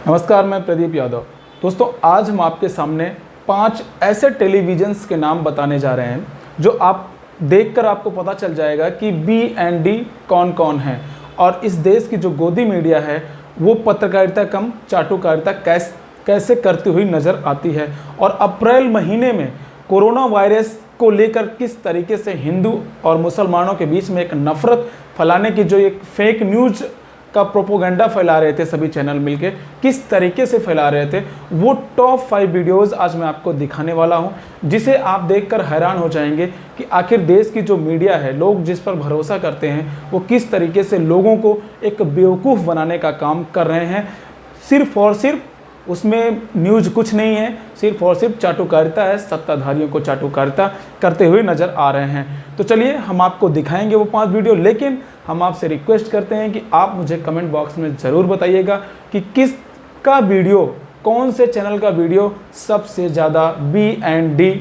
नमस्कार, मैं प्रदीप यादव। दोस्तों, आज हम आपके सामने 5 ऐसे टेलीविजन्स के नाम बताने जा रहे हैं जो आप देखकर आपको पता चल जाएगा कि बी एंड डी कौन कौन है और इस देश की जो गोदी मीडिया है वो पत्रकारिता कम चाटुकारिता कैसे करती हुई नज़र आती है। और अप्रैल महीने में कोरोना वायरस को लेकर किस तरीके से हिंदू और मुसलमानों के बीच में एक नफ़रत फैलाने की जो एक फेक न्यूज़ का प्रोपोगंडा फैला रहे थे सभी चैनल मिलके, किस तरीके से फैला रहे थे, वो टॉप 5 वीडियोस आज मैं आपको दिखाने वाला हूं, जिसे आप देखकर हैरान हो जाएंगे कि आखिर देश की जो मीडिया है, लोग जिस पर भरोसा करते हैं, वो किस तरीके से लोगों को एक बेवकूफ़ बनाने का काम कर रहे हैं। सिर्फ और सिर्फ उसमें न्यूज़ कुछ नहीं है, सिर्फ और सिर्फ चाटुकारिता है, सत्ताधारियों को चाटुकारिता करते हुए नज़र आ रहे हैं। तो चलिए हम आपको दिखाएंगे वो 5 वीडियो, लेकिन हम आपसे रिक्वेस्ट करते हैं कि आप मुझे कमेंट बॉक्स में ज़रूर बताइएगा कि किसका वीडियो, कौन से चैनल का वीडियो सबसे ज़्यादा बी एंड डी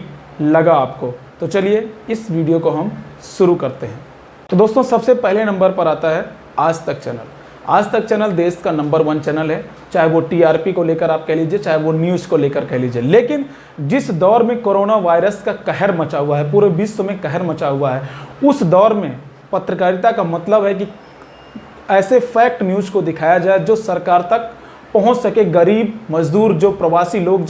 लगा आपको। तो चलिए इस वीडियो को हम शुरू करते हैं। तो दोस्तों, सबसे पहले नंबर पर आता है आज तक चैनल। आज तक चैनल देश का नंबर 1 चैनल है, चाहे वो टीआरपी को लेकर आप कह लीजिए, चाहे वो न्यूज़ को लेकर कह लीजिए। लेकिन जिस दौर में कोरोना वायरस का कहर मचा हुआ है, पूरे विश्व में कहर मचा हुआ है, उस दौर में पत्रकारिता का मतलब है कि ऐसे फैक्ट न्यूज़ को दिखाया जाए जो सरकार तक पहुंच सके। गरीब, मजदूर, जो प्रवासी लोग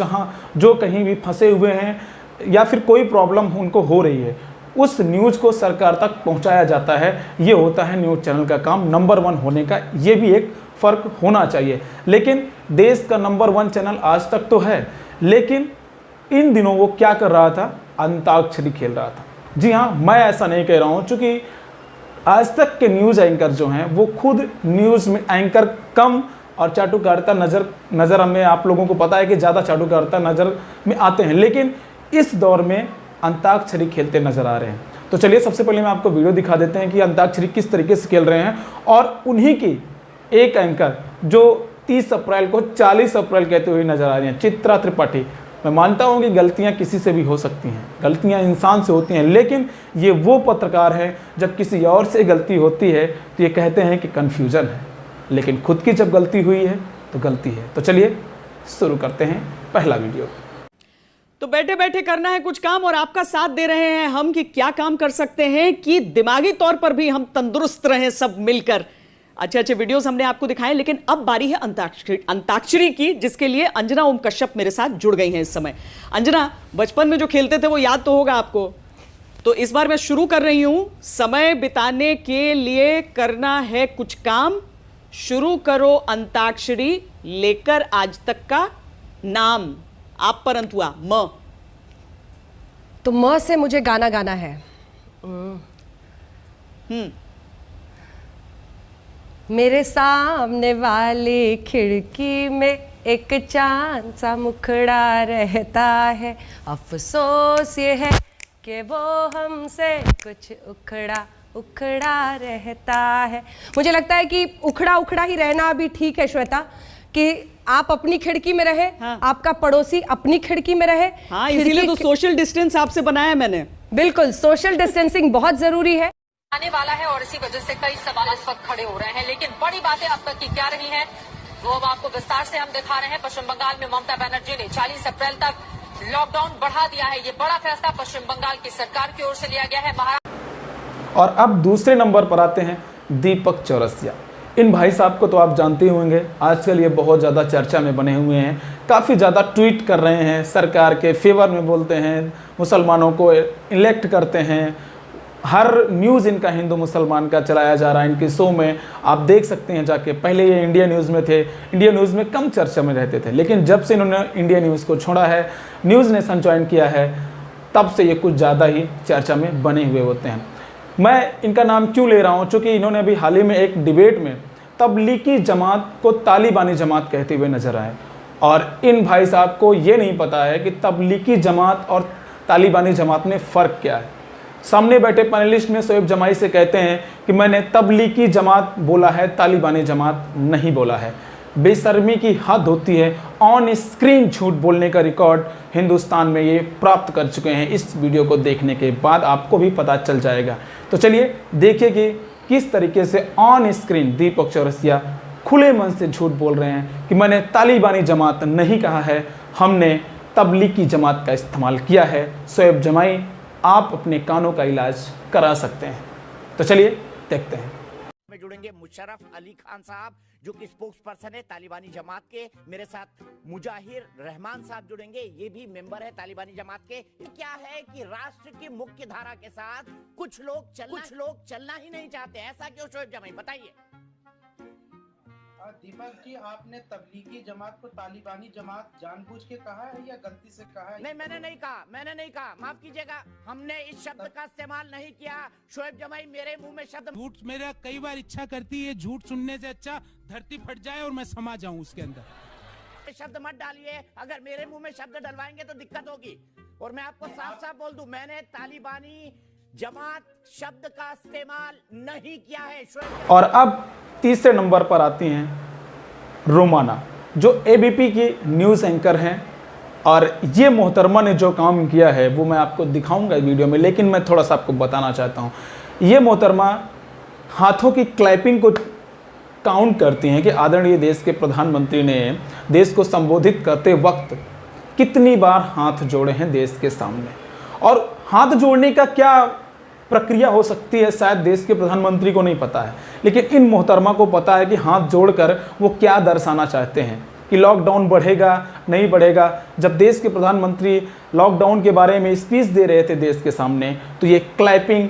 जो कहीं भी फंसे हुए हैं या फिर कोई प्रॉब्लम उनको हो रही है, उस न्यूज़ को सरकार तक पहुंचाया जाता है। ये होता है न्यूज़ चैनल का काम, नंबर 1 होने का। ये भी एक फ़र्क होना चाहिए। लेकिन देश का नंबर 1 चैनल आज तक तो है, लेकिन इन दिनों वो क्या कर रहा था? अंताक्षरी खेल रहा था। जी हाँ, मैं ऐसा नहीं कह रहा हूँ, चूँकि आज तक के न्यूज़ एंकर जो हैं वो खुद न्यूज़ में एंकर कम और चाटुकारिता नज़र में आप लोगों को पता है कि ज़्यादा चाटुकारिता नज़र में आते हैं, लेकिन इस दौर में अंताक्षरी खेलते नज़र आ रहे हैं। तो चलिए सबसे पहले मैं आपको वीडियो दिखा देते हैं कि अंताक्षरी किस तरीके से खेल रहे हैं। और उन्हीं की एक एंकर जो 30 अप्रैल को 40 अप्रैल कहते हुए नज़र आ रही हैं, चित्रा त्रिपाठी। मैं मानता हूं कि गलतियां किसी से भी हो सकती हैं, गलतियां इंसान से होती हैं, लेकिन ये वो पत्रकार हैं जब किसी और से गलती होती है तो ये कहते हैं कि कन्फ्यूज़न है, लेकिन खुद की जब गलती हुई है तो गलती है। तो चलिए शुरू करते हैं पहला वीडियो। तो बैठे बैठे करना है कुछ काम और आपका साथ दे रहे हैं हम कि क्या काम कर सकते हैं कि दिमागी तौर पर भी हम तंदुरुस्त रहें सब मिलकर। अच्छे अच्छे वीडियोस हमने आपको दिखाए, लेकिन अब बारी है अंताक्षरी की, जिसके लिए अंजना ओम कश्यप मेरे साथ जुड़ गई हैं इस समय। अंजना, बचपन में जो खेलते थे वो याद तो होगा आपको, तो इस बार मैं शुरू कर रही हूं। समय बिताने के लिए करना है कुछ काम, शुरू करो अंताक्षरी लेकर आज तक का नाम। आप पर अंत हुआ म, तो म से मुझे गाना गाना है। मेरे सामने वाली खिड़की में एक चांद सा मुखड़ा रहता है, अफसोस ये है कि वो हमसे कुछ उखड़ा रहता है। मुझे लगता है कि उखड़ा ही रहना अभी ठीक है श्वेता, कि आप अपनी खिड़की में रहे, हाँ। आपका पड़ोसी अपनी खिड़की में रहे। हाँ, इसीलिए तो सोशल डिस्टेंस आपसे बनाया मैंने। बिल्कुल, सोशल डिस्टेंसिंग बहुत जरूरी है। आने वाला है और इसी वजह से कई सवाल इस वक्त खड़े हो रहे हैं, लेकिन बड़ी बातें अब तक की क्या रही हैं वो अब आपको विस्तार से हम दिखा रहे हैं। पश्चिम बंगाल में ममता बनर्जी ने 40 अप्रैल तक लॉकडाउन बढ़ा दिया है। ये बड़ा फैसला पश्चिम बंगाल की सरकार की ओर से लिया गया है। और अब दूसरे नंबर पर आते हैं दीपक चौरसिया। इन भाई साहब को तो आप जानते ही होंगे, आजकल ये बहुत ज़्यादा चर्चा में बने हुए हैं, काफ़ी ज़्यादा ट्वीट कर रहे हैं, सरकार के फेवर में बोलते हैं, मुसलमानों को इलेक्ट करते हैं। हर न्यूज़ इनका हिंदू मुसलमान का चलाया जा रहा है इनके शो में, आप देख सकते हैं जाके। पहले ये इंडिया न्यूज़ में थे, इंडिया न्यूज़ में कम चर्चा में रहते थे, लेकिन जब से इन्होंने इंडिया न्यूज़ को छोड़ा है, न्यूज़ नेशन ज्वाइन किया है, तब से ये कुछ ज़्यादा ही चर्चा में बने हुए होते हैं। मैं इनका नाम क्यों ले रहा हूँ? चूँकि इन्होंने अभी हाल ही में एक डिबेट में तबलीगी जमात को तालिबानी जमात कहते हुए नजर आए, और इन भाई साहब को ये नहीं पता है कि तबलीगी जमात और तालिबानी जमात में फ़र्क क्या है। सामने बैठे पैनलिस्ट में शोएब जमाई से कहते हैं कि मैंने तबलीगी जमात बोला है, तालिबानी जमात नहीं बोला है। बेशर्मी की हद होती है। ऑन स्क्रीन झूठ बोलने का रिकॉर्ड हिंदुस्तान में ये प्राप्त कर चुके हैं। इस वीडियो को देखने के बाद आपको भी पता चल जाएगा। तो चलिए देखिए कि किस तरीके से ऑन स्क्रीन दीपक चौरसिया खुले मन से झूठ बोल रहे हैं कि मैंने तालिबानी जमात नहीं कहा है, हमने तबलीगी जमात का इस्तेमाल किया है। शोएब जमाई, आप अपने कानों का इलाज करा सकते हैं। तो चलिए देखते हैं। में जुड़ेंगे मुशर्रफ अली खान साहब जो कि स्पोक्स पर्सन है तालिबानी जमात के। मेरे साथ मुजाहिर रहमान साहब जुड़ेंगे, ये भी मेंबर है तालिबानी जमात के। क्या है कि राष्ट्र की मुख्य धारा के साथ कुछ लोग चलना ही नहीं चाहते, ऐसा क्यों शोएब जमाई, बताइए। दीपक जी, आपने तबलीगी जमात को तालिबानी जमात जानबूझ के कहा है या गलती से कहा है? नहीं, मैंने नहीं कहा, माफ कीजिएगा, हमने इस शब्द का इस्तेमाल नहीं किया। शोएब जमाई, मेरे मुंह में शब्द झूठ मेरा कई बार इच्छा करती है, झूठ सुनने से अच्छा धरती फट जाए और मैं समा जाऊं उसके अंदर। शब्द मत डालिए, अगर मेरे मुंह में शब्द डलवाएंगे तो दिक्कत होगी। और मैं आपको साफ साफ बोल दूं, मैंने तालिबानी जमात शब्द का इस्तेमाल नहीं किया है। और अब तीसरे नंबर पर आती हैं रोमाना, जो एबीपी की न्यूज़ एंकर हैं। और ये मोहतरमा ने जो काम किया है वो मैं आपको दिखाऊंगा वीडियो में, लेकिन मैं थोड़ा सा आपको बताना चाहता हूँ। ये मोहतरमा हाथों की क्लैपिंग को काउंट करती हैं कि आदरणीय देश के प्रधानमंत्री ने देश को संबोधित करते वक्त कितनी बार हाथ जोड़े हैं देश के सामने। और हाथ जोड़ने का क्या प्रक्रिया हो सकती है शायद देश के प्रधानमंत्री को नहीं पता है, लेकिन इन मोहतरमा को पता है कि हाथ जोड़कर वो क्या दर्शाना चाहते हैं कि लॉकडाउन बढ़ेगा नहीं बढ़ेगा। जब देश के प्रधानमंत्री लॉकडाउन के बारे में स्पीच दे रहे थे देश के सामने, तो ये क्लैपिंग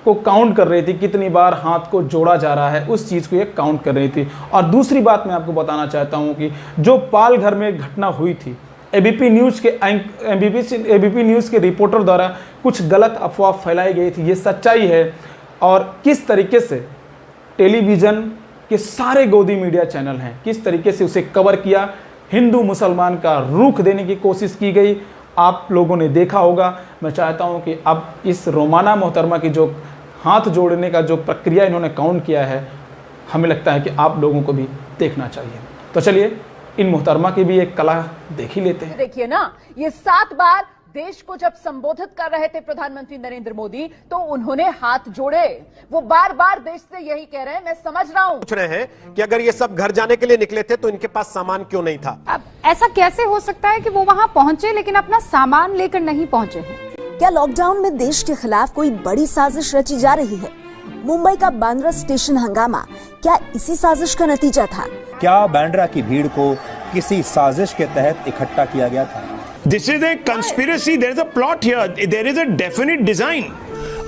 को काउंट कर रही थी, कितनी बार हाथ को जोड़ा जा रहा है उस चीज़ को ये काउंट कर रही थी। और दूसरी बात मैं आपको बताना चाहता हूँ कि जो पालघर में घटना हुई थी, एबीपी न्यूज़ के रिपोर्टर द्वारा कुछ गलत अफवाह फैलाई गई थी, ये सच्चाई है। और किस तरीके से टेलीविज़न के सारे गोदी मीडिया चैनल हैं, किस तरीके से उसे कवर किया, हिंदू मुसलमान का रुख देने की कोशिश की गई, आप लोगों ने देखा होगा। मैं चाहता हूं कि अब इस रोमाना मोहतरमा की जो हाथ जोड़ने का जो प्रक्रिया इन्होंने काउंट किया है, हमें लगता है कि आप लोगों को भी देखना चाहिए। तो चलिए इन मोहतरमा की भी एक कला देख ही लेते हैं। देखिए ना, ये 7 बार देश को जब संबोधित कर रहे थे प्रधानमंत्री नरेंद्र मोदी, तो उन्होंने हाथ जोड़े। वो बार बार देश से यही कह रहे हैं, मैं समझ रहा हूं। पूछ रहे हैं कि अगर ये सब घर जाने के लिए निकले थे तो इनके पास सामान क्यों नहीं था? अब ऐसा कैसे हो सकता है कि वो वहां पहुंचे लेकिन अपना सामान लेकर नहीं पहुंचे हैं? क्या लॉकडाउन में देश के खिलाफ कोई बड़ी साजिश रची जा रही है? मुंबई का बांद्रा स्टेशन हंगामा क्या इसी साजिश का नतीजा था? क्या बांद्रा की भीड़ को किसी साजिश के तहत इकट्ठा किया गया था? This is a conspiracy. There is a plot here. There is a definite design.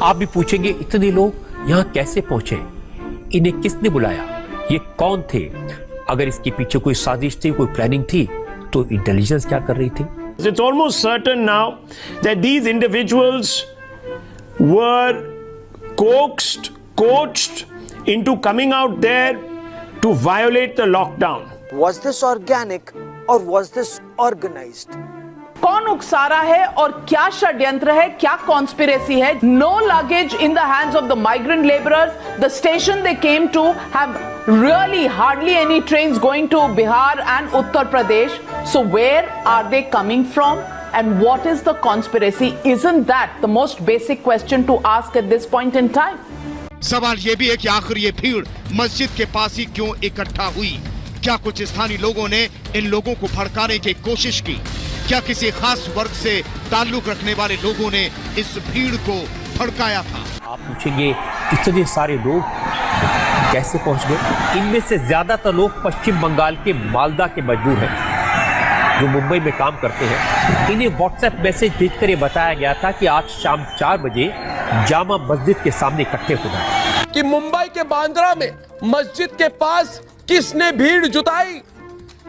आप भी पूछेंगे इतने लोग यहाँ कैसे पहुंचे, इन्हें किसने बुलाया, ये कौन थे? अगर इसके पीछे कोई साजिश थी, कोई प्लानिंग थी, तो इंटेलिजेंस क्या कर रही थी? It's almost certain now that these individuals were coached into coming out there to violate the lockdown. Was this organic or was this organized? कौन उकसा रहा है और क्या षड्यंत्र है, क्या कॉन्स्पिरेसी है? No luggage in the hands of the migrant labourers. The station they came to have really hardly any trains going to Bihar and Uttar Pradesh. So where are they coming from and what is the conspiracy? Isn't that the most basic question to ask at this point in time? सवाल ये भी है कि आखिर ये भीड़ मस्जिद के पास ही क्यों इकट्ठा हुई? क्या कुछ स्थानीय लोगों ने इन लोगों को भड़काने की कोशिश की? क्या किसी खास वर्ग से ताल्लुक रखने वाले लोगों ने इस भीड़ को भड़काया था? आप पूछेंगे इतने सारे लोग कैसे पहुंच गए? इनमें से ज्यादातर लोग पश्चिम बंगाल के मालदा के मजदूर हैं जो मुंबई में काम करते हैं। इन्हें व्हाट्सएप मैसेज भेजकर ये बताया गया था कि आज शाम 4 बजे जामा मस्जिद के सामने इकट्ठे हो जाए। कि मुंबई के बांद्रा में मस्जिद के पास किसने भीड़ जुटाई?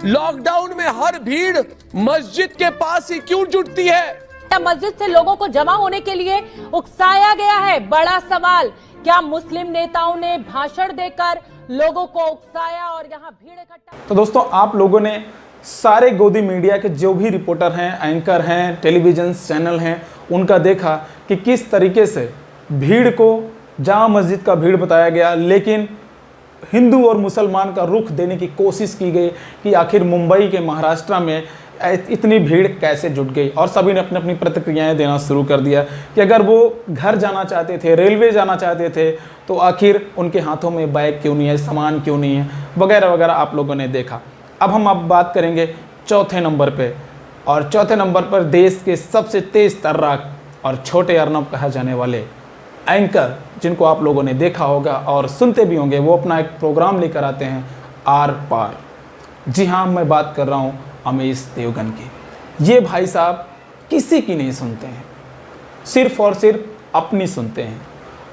लॉकडाउन में हर भीड़ मस्जिद के पास ही क्यों जुटती है? मस्जिद से लोगों को जमा होने के लिए उकसाया गया है। बड़ा सवाल, क्या मुस्लिम नेताओं ने भाषण देकर लोगों को उकसाया और यहाँ भीड़ इकट्ठा? तो दोस्तों, आप लोगों ने सारे गोदी मीडिया के जो भी रिपोर्टर हैं, एंकर हैं, टेलीविजन चैनल हैं, उनका देखा कि किस तरीके से भीड़ को जामा मस्जिद का भीड़ बताया गया, लेकिन हिंदू और मुसलमान का रुख देने की कोशिश की गई कि आखिर मुंबई के महाराष्ट्र में इतनी भीड़ कैसे जुट गई, और सभी ने अपनी अपनी प्रतिक्रियाएं देना शुरू कर दिया कि अगर वो घर जाना चाहते थे, रेलवे जाना चाहते थे, तो आखिर उनके हाथों में बैग क्यों नहीं है, सामान क्यों नहीं है, वगैरह वगैरह आप लोगों ने देखा। अब हम बात करेंगे चौथे नंबर पे, और चौथे नंबर पर देश के सबसे तेज तर्राक और छोटे अर्नब कहा जाने वाले एंकर, जिनको आप लोगों ने देखा होगा और सुनते भी होंगे, वो अपना एक प्रोग्राम लेकर आते हैं आर पार। जी हाँ, मैं बात कर रहा हूँ अमीश देवगन की। ये भाई साहब किसी की नहीं सुनते हैं, सिर्फ और सिर्फ अपनी सुनते हैं,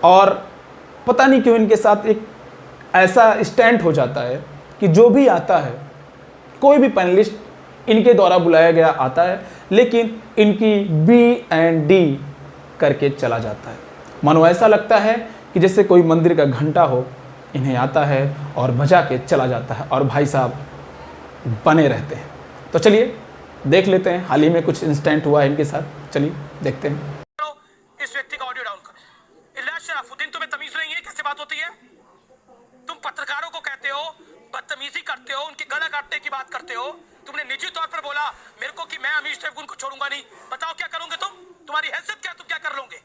और पता नहीं क्यों इनके साथ एक ऐसा स्टैंड हो जाता है कि जो भी आता है, कोई भी पैनलिस्ट इनके द्वारा बुलाया गया आता है, लेकिन इनकी B&D करके चला जाता है। मानो ऐसा लगता है कि जैसे कोई मंदिर का घंटा हो, इन्हें आता है और बजा के चला जाता है, और भाई साहब बने रहते हैं। तो चलिए देख लेते हैं, हाल ही में कुछ इंस्टेंट हुआ है इनके साथ, चलिए देखते हैं। इस व्यक्ति का ऑडियो डाउन कर। इलियास शराफुद्दीन, तुम्हें तमीज नहीं है? कैसे बात होती है? तुम पत्रकारों को कहते हो, बदतमीजी करते हो, उनके गला काटने की बात करते हो। तुमने निजी तौर पर बोला मेरे को कि मैं अमीश देवगन को छोड़ूंगा नहीं। बताओ क्या करोगे तुम? तुम्हारी हैसियत क्या, तुम क्या कर लोगे?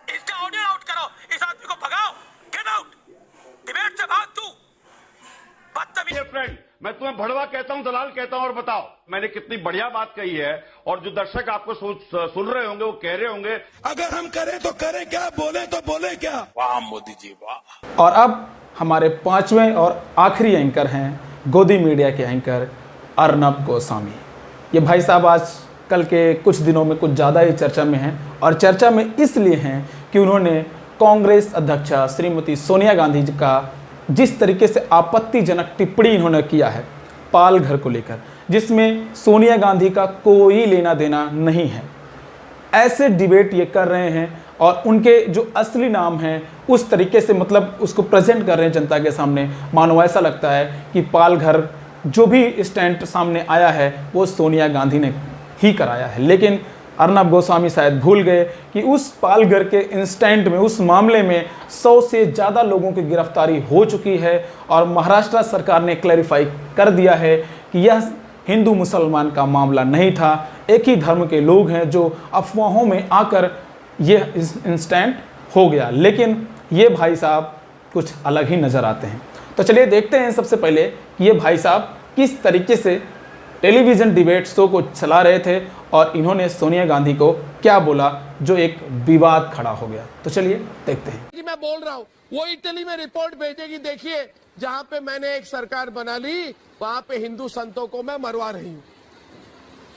इसका ऑडियो आउट करो, इस आदमी को भगाओ, गेट आउट, डिबेट से भाग तू। फ्रेंड, मैं तुम्हें भड़वा कहता हूं, दलाल कहता हूं, और बताओ मैंने कितनी बढ़िया बात कही है, और जो दर्शक आपको सुन रहे होंगे वो कह रहे होंगे अगर हम करें तो करें क्या, बोले तो बोले क्या। वाह मोदी जी वाह। और अब हमारे पांचवें और आखिरी एंकर हैं गोदी मीडिया के एंकर अर्नब गोस्वामी। ये भाई साहब आज कल के कुछ दिनों में कुछ ज़्यादा ही चर्चा में हैं, और चर्चा में इसलिए हैं कि उन्होंने कांग्रेस अध्यक्षा श्रीमती सोनिया गांधी जी का जिस तरीके से आपत्तिजनक टिप्पणी इन्होंने किया है पाल घर को लेकर, जिसमें सोनिया गांधी का कोई लेना देना नहीं है, ऐसे डिबेट ये कर रहे हैं, और उनके जो असली नाम हैं उस तरीके से मतलब उसको प्रेजेंट कर रहे हैं जनता के सामने। मानो ऐसा लगता है कि पाल घर जो भी स्टैंड सामने आया है वो सोनिया गांधी ने ही कराया है। लेकिन अर्नब गोस्वामी शायद भूल गए कि उस पालघर के इंस्टेंट में, उस मामले में 100 से ज़्यादा लोगों की गिरफ्तारी हो चुकी है, और महाराष्ट्र सरकार ने क्लैरिफाई कर दिया है कि यह हिंदू मुसलमान का मामला नहीं था, एक ही धर्म के लोग हैं जो अफवाहों में आकर यह इंस्टेंट हो गया। लेकिन ये भाई साहब कुछ अलग ही नज़र आते हैं। तो चलिए देखते हैं सबसे पहले कि ये भाई साहब किस तरीके से टेलीविज़न डिबेट शो को चला रहे थे, और इन्होंने सोनिया गांधी को क्या बोला जो एक विवाद खड़ा हो गया। तो चलिए देखते हैं। कि मैं बोल रहा हूँ, वो इटली में रिपोर्ट भेजेगी, देखिए जहाँ पे मैंने एक सरकार बना ली वहां पे हिंदू संतों को मैं मरवा रही हूँ,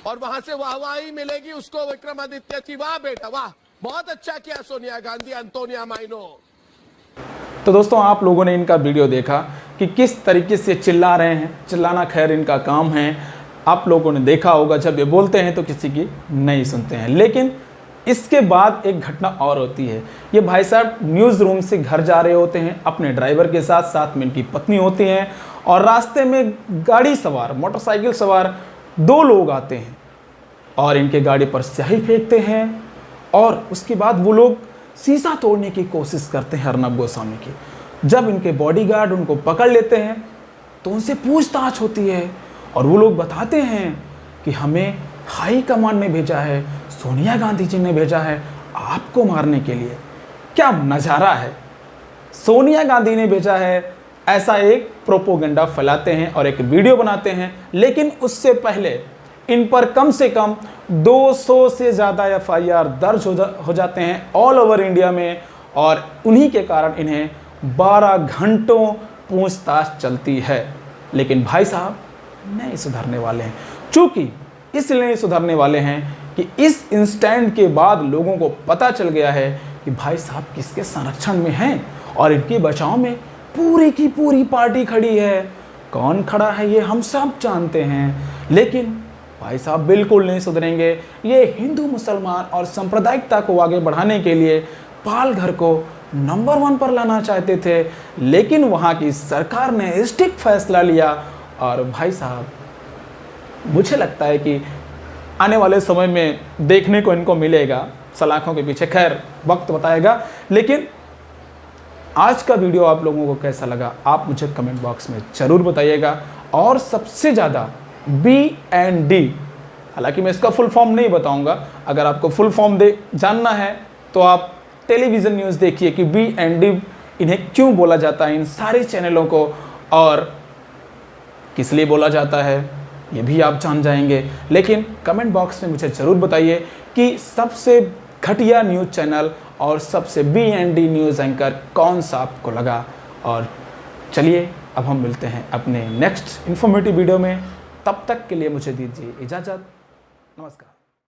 और वहां से वाहवाही मिलेगी उसको विक्रमादित्य की। वाह बेटा वाह, बहुत अच्छा किया सोनिया गांधी, अंतोनिया माइनो। तो दोस्तों आप लोगों ने इनका वीडियो देखा कि किस तरीके से चिल्ला रहे हैं। चिल्लाना खैर इनका काम है, आप लोगों ने देखा होगा जब ये बोलते हैं तो किसी की नहीं सुनते हैं। लेकिन इसके बाद एक घटना और होती है। ये भाई साहब न्यूज़ रूम से घर जा रहे होते हैं अपने ड्राइवर के साथ, साथ में इनकी पत्नी होती हैं, और रास्ते में गाड़ी सवार, मोटरसाइकिल सवार 2 लोग आते हैं और इनके गाड़ी पर स्याही फेंकते हैं, और उसके बाद वो लोग शीशा तोड़ने की कोशिश करते हैं अर्नब गोस्वामी की। जब इनके बॉडीगार्ड उनको पकड़ लेते हैं तो उनसे पूछताछ होती है, और वो लोग बताते हैं कि हमें हाई कमांड ने भेजा है, सोनिया गांधी जी ने भेजा है आपको मारने के लिए। क्या नज़ारा है, सोनिया गांधी ने भेजा है, ऐसा एक प्रोपोगंडा फैलाते हैं और एक वीडियो बनाते हैं। लेकिन उससे पहले इन पर कम से कम 200 से ज़्यादा FIR दर्ज हो जाते हैं ऑल ओवर इंडिया में, और उन्हीं के कारण इन्हें 12 घंटों पूछताछ चलती है। लेकिन भाई साहब नहीं सुधरने वाले हैं। चूँकि इसलिए नहीं सुधरने वाले हैं कि इस इंस्टेंट के बाद लोगों को पता चल गया है कि भाई साहब किसके संरक्षण में हैं, और इनके बचाव में पूरी की पूरी पार्टी खड़ी है। कौन खड़ा है ये हम सब जानते हैं, लेकिन भाई साहब बिल्कुल नहीं सुधरेंगे। ये हिंदू मुसलमान और सांप्रदायिकता को आगे बढ़ाने के लिए पाल घर को नंबर 1 पर लाना चाहते थे, लेकिन वहाँ की सरकार ने स्ट्रिक्ट फैसला लिया। और भाई साहब मुझे लगता है कि आने वाले समय में देखने को इनको मिलेगा सलाखों के पीछे, खैर वक्त बताएगा। लेकिन आज का वीडियो आप लोगों को कैसा लगा आप मुझे कमेंट बॉक्स में ज़रूर बताइएगा। और सबसे ज़्यादा BND, हालांकि मैं इसका फुल फॉर्म नहीं बताऊंगा, अगर आपको फुल फॉर्म जानना है तो आप टेलीविज़न न्यूज़ देखिए कि BND इन्हें क्यों बोला जाता है, इन सारे चैनलों को, और किस लिए बोला जाता है ये भी आप जान जाएंगे। लेकिन कमेंट बॉक्स में मुझे ज़रूर बताइए कि सबसे घटिया न्यूज़ चैनल और सबसे BND न्यूज़ एंकर कौन सा आपको लगा। और चलिए अब हम मिलते हैं अपने नेक्स्ट इन्फॉर्मेटिव वीडियो में, तब तक के लिए मुझे दीजिए इजाज़त। नमस्कार।